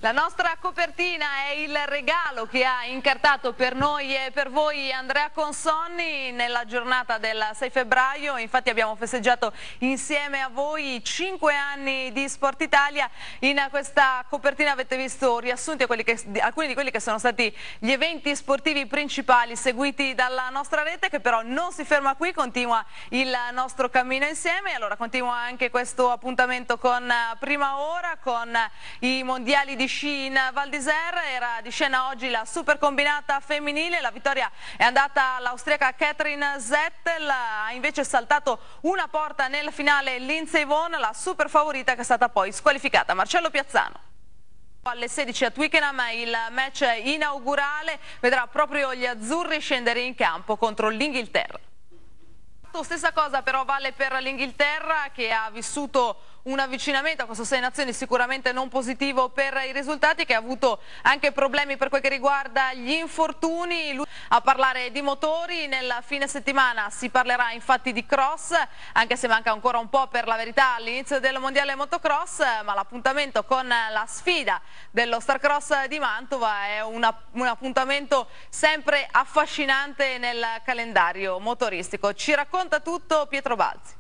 La nostra copertina è il regalo che ha incartato per noi e per voi Andrea Consonni nella giornata del 6 febbraio. Infatti abbiamo festeggiato insieme a voi 5 anni di Sport Italia. In questa copertina avete visto riassunti alcuni di quelli che sono stati gli eventi sportivi principali seguiti dalla nostra rete, che però non si ferma qui, continua il nostro cammino insieme. Allora continua anche questo appuntamento con Prima Ora, con i mondiali di sci in Val d'Isère. Era di scena oggi la super combinata femminile, la vittoria è andata all'austriaca Katrin Zettel, ha invece saltato una porta nel finale Lindsey Vonn, la super favorita che è stata poi squalificata. Marcello Piazzano. Alle 16 a Twickenham il match inaugurale vedrà proprio gli azzurri scendere in campo contro l'Inghilterra. Stessa cosa però vale per l'Inghilterra, che ha vissuto un avvicinamento a questo Sei Nazioni sicuramente non positivo per i risultati, che ha avuto anche problemi per quel che riguarda gli infortuni. A parlare di motori, nel fine settimana si parlerà infatti di cross, anche se manca ancora un po' per la verità all'inizio del mondiale motocross, ma l'appuntamento con la sfida dello Starcross di Mantova è un appuntamento sempre affascinante nel calendario motoristico. Ci racconta tutto Pietro Balzi.